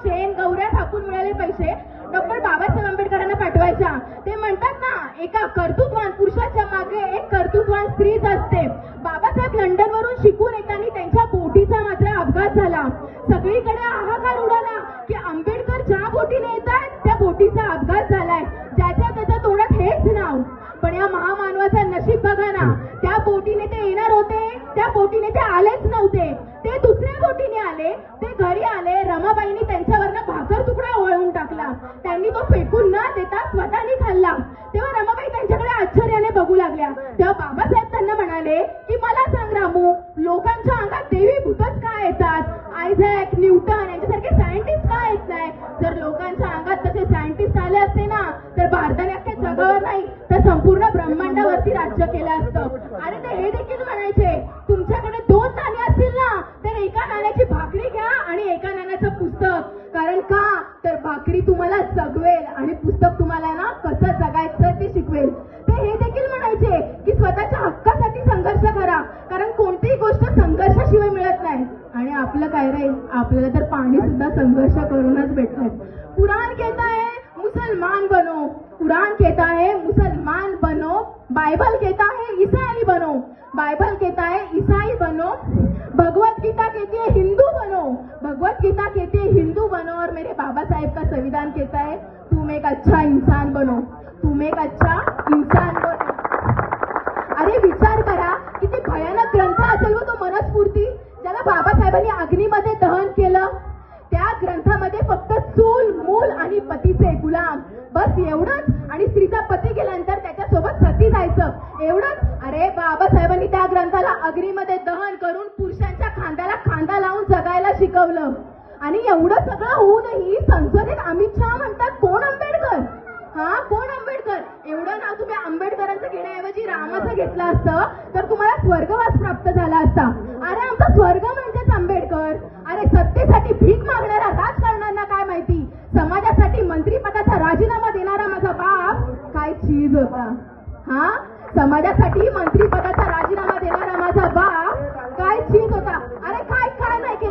शेण गौऱ्या थापून मिळाले पैसे डॉक्टर बाबासाहेब आंबेडकरांना पाठवायच्या. ते म्हणतात ना, एका कर्तृत्वान पुरुषाच्या मागे एक कर्तृत्वान स्त्रीच असते. बाबासाहेब लंडनवरून शिकून येताना त्यांच्या बोटीचा मात्र अपघात झाला. सगळीकडे हाहाकार उडाला की आंबेडकर ज्या बोटीने येत आहेत त्या बोटीचा अपघात झालाय. ज्याच्या त्याच्या तोंडात हेच नाव. पण या महामानवाचं नशीब बघा ना, त्या बोटीने ते येणार होते, त्या बोटीने ते आलेच नव्हते. ते दुसऱ्या बोटीने आले, ते घरी आले. रमाबाईंनी त्यांच्यावरनं भाकर तुकडा वळवून टाकला. त्यांनी तो फेकून न देता स्वतःनी खाल्ला. तेव्हा रमाबाई त्यांच्याकडे आश्चर्याने बघू लागल्या. तेव्हा बाबासाहेब त्यांना म्हणाले की मला सांग रामू, लोकांच्या अंगात देवी भूतच का येतात? आयझॅक न्यूटन यांच्यासारखे सायंटिस्ट का येत नाही? जर लोकांच्या अंगात तसे सायंटिस्ट आले असते ना, तर भारताने अख्ख्या जगावर नाही तर संपूर्ण ब्रह्मांडावरती राज्य केलं असतं. अरे ते हे देखील म्हणायचे, तुमच्याकडे 2 नाणी असतील ना, तर एका नाण्याची भाकरी घ्या आणि एका नाण्याचं पुस्तक. कारण का तर भाकरी तुम्हाला जगवेल आणि पुस्तक तुम्हाला ना कसं जगायचं ते शिकवेल. ते हे देखील म्हणायचे की स्वतःच्या हक्कासाठी संघर्ष करा, कारण कोणतीही गोष्ट संघर्षाशिवाय मिळत नाही. आणि आपलं काय राहील, आपल्याला तर पाणी सुद्धा संघर्ष करूनच भेटलंय. कुरान कहता है मुसलमान बनो, कुरान कहता है मुसलमान बनो, बाइबल कहता है ईसाई बनो, बाइबल कहता है ईसाई बनो, भगवत गीता कहती है हिंदू बनो, भगवत गीता कहती है हिंदू बनो, और मेरे बाबा साहेब का संविधान कहता है तुम एक अच्छा इंसान बनो, तुम एक अच्छा इंसान बनो. अरे विचार करा, किती भयानक ग्रंथ असेल व तो मनस्फूर्ती, ज्याला बाबासाहेबांनी अग्नीमध्ये दहन केलं. त्या ग्रंथामध्ये फक्त चूल मूल आणि पतीचे गुलाम बस एवढंच, आणि स्त्रीचा पती गेल्यानंतर त्याच्यासोबत सती जायचं एवढंच. अरे बाबासाहेबांनी त्या ग्रंथाला अग्नीमध्ये दहन करून पुरुषांच्या खांद्याला खांदा लावून जगायला शिकवलं. आणि एवढं सगळं होऊनही संसदेत अमित शहा म्हणतात कोण आंबेडकर? हा कोण आंबेडकर? एवढं नाव तुम्ही आंबेडकरांचं घेण्याऐवजी रामाचं घेतलं असतं तर तुम्हाला स्वर्गवास प्राप्त झाला असता. अरे आमचा स्वर्ग म्हणजेच आंबेडकर. अरे सत्तेसाठी भीक मागणाऱ्या राजकारण्यांना काय माहिती, समाजासाठी मंत्रीपदाचा राजीनामा देणारा माझा बाप काय चीज होता. हा समाजासाठी मंत्रीपदाचा राजीनामा देणारा माझा बाप काय चीज होता.